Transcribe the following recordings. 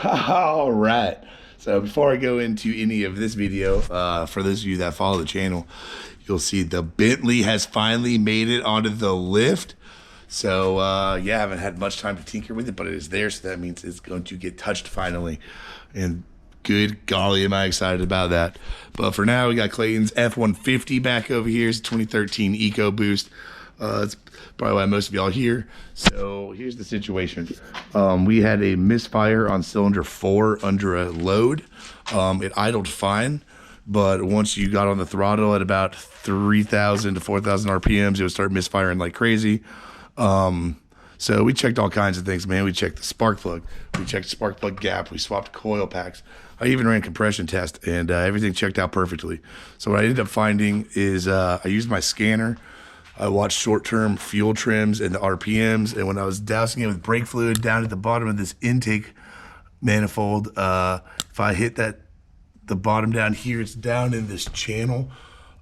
All right. So before I go into any of this video, for those of you that follow the channel, you'll see the Bentley has finally made it onto the lift. So yeah, I haven't had much time to tinker with it, but it is there. So that means it's going to get touched finally. And good golly, am I excited about that. But for now, we got Clayton's F150 back over here. It's a 2013 Ecoboost. It's probably why most of y'all here. So here's the situation. We had a misfire on cylinder 4 under a load. It idled fine, but once you got on the throttle at about 3,000 to 4,000 RPMs, it would start misfiring like crazy. So we checked all kinds of things, man. We checked the spark plug. We checked spark plug gap. We swapped coil packs. I even ran compression test, and everything checked out perfectly. So what I ended up finding is I used my scanner. I watched short-term fuel trims and the RPMs, and when I was dousing it with brake fluid down at the bottom of this intake manifold, if I hit the bottom down here, it's down in this channel.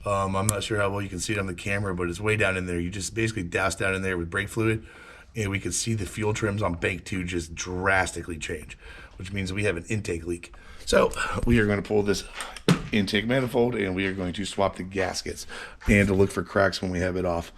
I'm not sure how well you can see it on the camera, but it's way down in there. You just basically douse down in there with brake fluid, and we can see the fuel trims on bank 2 just drastically change, which means we have an intake leak. So we are going to pull this intake manifold, and we are going to swap the gaskets and to look for cracks when we have it off.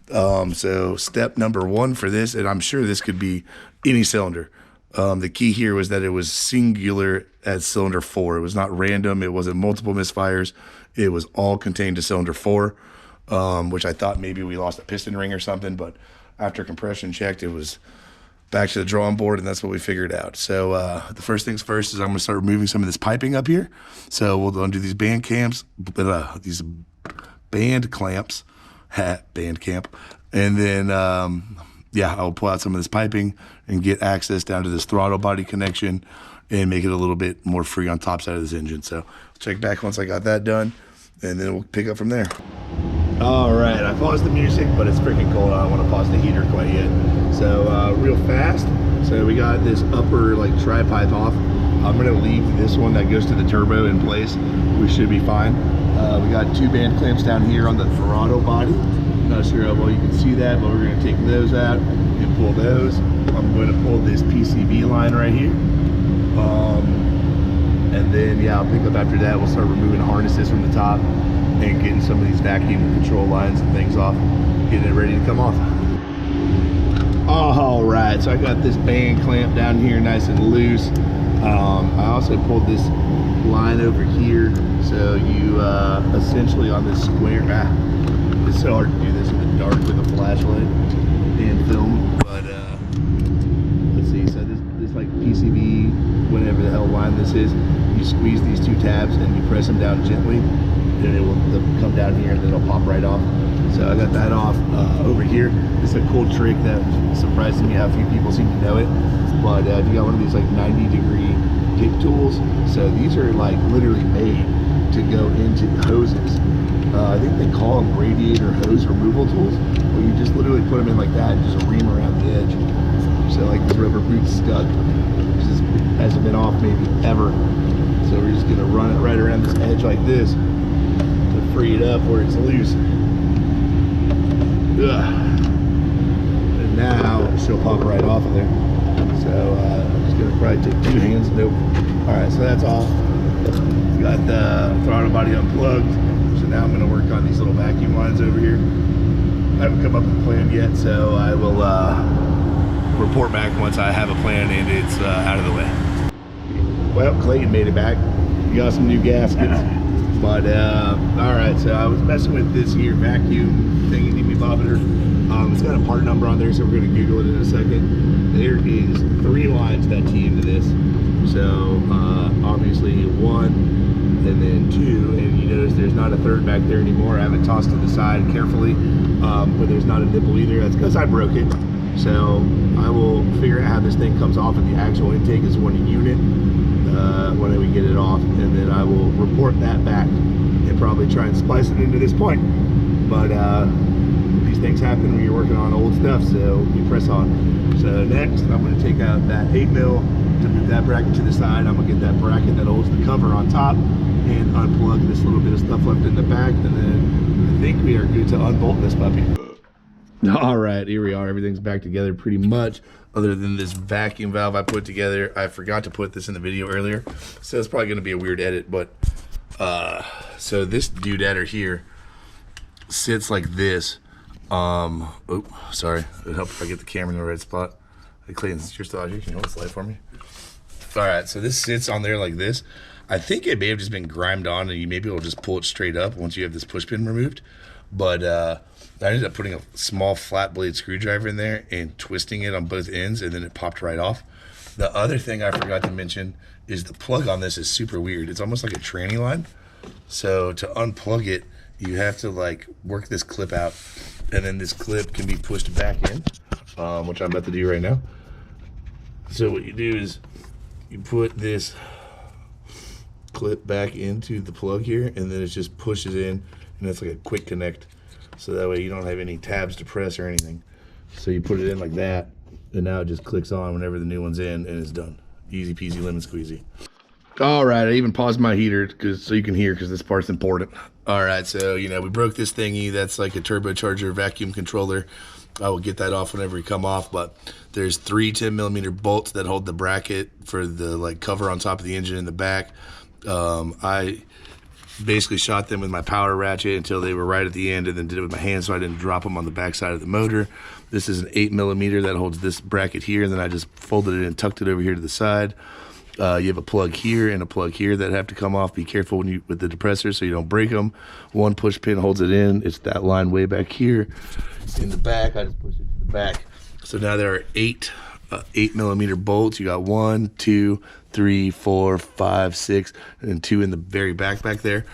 So step number 1 for this, and I'm sure this could be any cylinder. The key here was that it was singular at cylinder 4. It was not random. It wasn't multiple misfires. It was all contained to cylinder 4, which I thought maybe we lost a piston ring or something, but after compression checked, it was back to the drawing board, and that's what we figured out. So the first things first is I'm gonna start removing some of this piping up here. So we'll undo these band clamps, band camp, and then yeah, I'll pull out some of this piping and get access down to this throttle body connection and make it a little bit more free on top side of this engine. So I'll check back once I got that done, and then we'll pick up from there. All right, I paused the music, but it's freaking cold. I don't want to pause the heater quite yet. So real fast. So we got this upper like tri-pipe off. I'm gonna leave this one that goes to the turbo in place. We should be fine. We got 2 band clamps down here on the throttle body. Not sure how well you can see that, but we're gonna take those out and pull those. I'm going to pull this PCB line right here. And then yeah, I'll pick up after that. We'll start removing harnesses from the top and getting some of these vacuum control lines and things off, getting it ready to come off. All right, so I got this band clamp down here nice and loose. I also pulled this line over here, so you essentially on this square, it's so hard to do this in the dark with a flashlight and film, but let's see, so this like PCB, whatever the hell line this is, you squeeze these 2 tabs and you press them down gently, and it will come down here and then it'll pop right off. So I got that off over here. This is a cool trick that surprises me how few people seem to know it. But if you got one of these like 90-degree dip tools, so these are like literally made to go into hoses. I think they call them radiator hose removal tools, where you just literally put them in like that and just ream around the edge. So like this rubber boot's stuck, which hasn't been off maybe ever. So we're just gonna run it right around this edge like this to free it up where it's loose. And now she'll pop right off of there. So I'm just gonna probably take 2 hands. Nope. All right, so that's off. Got the throttle body unplugged. So now I'm gonna work on these little vacuum lines over here. I haven't come up with a plan yet, so I will report back once I have a plan and it's out of the way. Well, Clayton made it back. We got some new gaskets. But all right, so I was messing with this here vacuum thingy-bobber. It's got a part number on there, so we're gonna Google it in a second. There is 3 lines that tee into this. So obviously 1 and then 2, and you notice there's not a 3rd back there anymore. I have it tossed to the side carefully, but there's not a nipple either. That's because I broke it. So I will figure out how this thing comes off, and the actual intake is 1 unit. When we get it off, and then I will report that back and probably try and splice it into this point. But these things happen when you're working on old stuff, so you press on. So next I'm going to take out that 8mm to move that bracket to the side. I'm going to get that bracket that holds the cover on top and unplug this little bit of stuff left in the back, and then I think we are good to unbolt this puppy. All right, here we are. Everything's back together pretty much, other than this vacuum valve I put together. I forgot to put this in the video earlier, so it's probably going to be a weird edit. But so this doodatter here sits like this. Oh, sorry. It helped if I get the camera in the right spot. Hey, Clayton, since you're still out here, can you hold this light for me? All right, so this sits on there like this. I think it may have just been grimed on, and you may be able to just pull it straight up once you have this push pin removed. But I ended up putting a small flat blade screwdriver in there and twisting it on both ends, and then it popped right off. The other thing I forgot to mention is the plug on this is super weird. It's almost like a tranny line. So to unplug it, you have to like work this clip out, and then this clip can be pushed back in, which I'm about to do right now. So what you do is you put this clip back into the plug here, and then it just pushes in, and it's like a quick connect. So that way you don't have any tabs to press or anything. So you put it in like that, and now it just clicks on whenever the new one's in, and it's done. Easy peasy lemon squeezy. All right, I even paused my heater so you can hear, because this part's important. All right, so we broke this thingy. That's like a turbocharger vacuum controller. I will get that off whenever we come off, but there's 3 10mm bolts that hold the bracket for the like cover on top of the engine in the back. I basically shot them with my power ratchet until they were right at the end, and then did it with my hand so I didn't drop them on the back side of the motor. This is an 8mm that holds this bracket here, and then I just folded it and tucked it over here to the side. You have a plug here and a plug here that have to come off. Be careful with the depressor so you don't break them. One push pin holds it in. It's that line way back here. In the back, I just push it to the back. So now there are 8mm bolts. You got 1, 2, 3, 4, 5, 6, and 2 in the very back there.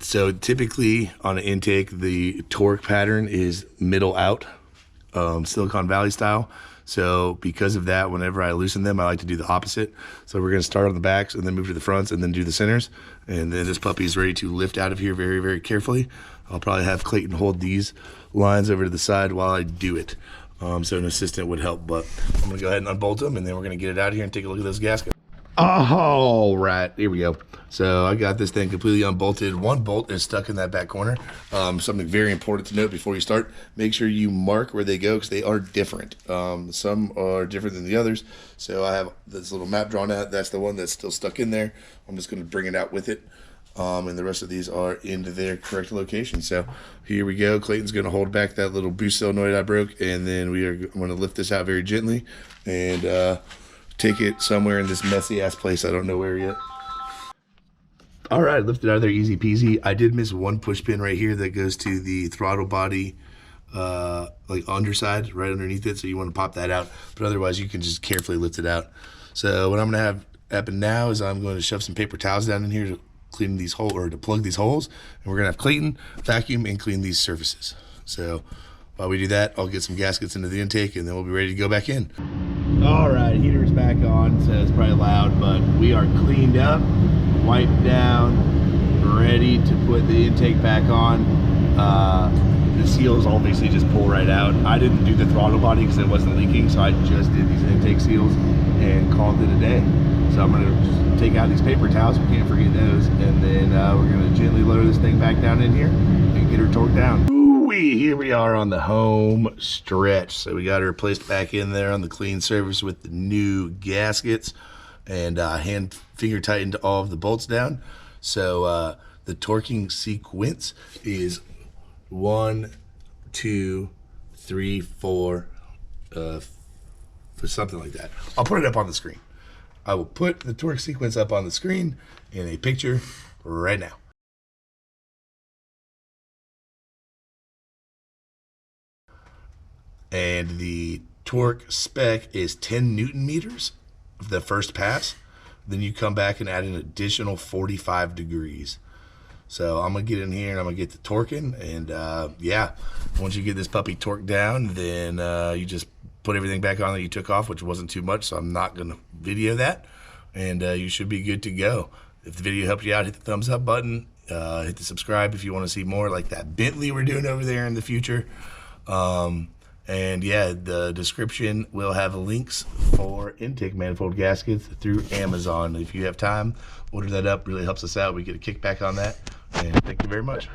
So typically on an intake, the torque pattern is middle out, Silicon Valley style. So because of that, whenever I loosen them, I like to do the opposite. So we're going to start on the backs and then move to the fronts and then do the centers. And then this puppy is ready to lift out of here very, very carefully. I'll probably have Clayton hold these lines over to the side while I do it. So an assistant would help, but I'm going to go ahead and unbolt them, and then we're going to get it out of here and take a look at those gaskets. All right, here we go. So I got this thing completely unbolted. One bolt is stuck in that back corner. Something very important to note before you start: make sure you mark where they go, because they are different. Some are different than the others. So I have this little map drawn out. That's the one that's still stuck in there. I'm just going to bring it out with it. And the rest of these are into their correct location. So here we go. Clayton's going to hold back that little boost solenoid I broke, and then I'm going to lift this out very gently and take it somewhere in this messy ass place. I don't know where yet. All right, lift it out of there, easy peasy. I did miss one push pin right here that goes to the throttle body, like underside, right underneath it. So you want to pop that out, but otherwise you can just carefully lift it out. So what I'm going to have happen now is I'm going to shove some paper towels down in here to clean these holes, or to plug these holes, and we're going to have Clayton vacuum and clean these surfaces. So while we do that, I'll get some gaskets into the intake, and then we'll be ready to go back in. All right, heater's back on, so it's probably loud, but we are cleaned up, wiped down, ready to put the intake back on. The seals obviously just pull right out. I didn't do the throttle body because it wasn't leaking, so I just did these intake seals and called it a day. So I'm gonna just take out these paper towels, we can't forget those, and then we're gonna gently lower this thing back down in here and get her torqued down. Here we are on the home stretch. So we got her placed back in there on the clean surface with the new gaskets, and hand finger tightened all of the bolts down. So the torquing sequence is 1, 2, 3, 4, for something like that. I'll put it up on the screen. I will put the torque sequence up on the screen in a picture right now. And the torque spec is 10 Newton meters the first pass. Then you come back and add an additional 45 degrees. So I'm gonna get in here and I'm gonna get the torquing, and yeah, once you get this puppy torqued down, then you just put everything back on that you took off, which wasn't too much, so I'm not gonna video that, and you should be good to go. If the video helped you out, hit the thumbs up button, hit the subscribe if you want to see more like that Bentley we're doing over there in the future. And yeah, the description will have links for intake manifold gaskets through Amazon. If you have time, order that up. Really helps us out. We get a kickback on that. And thank you very much.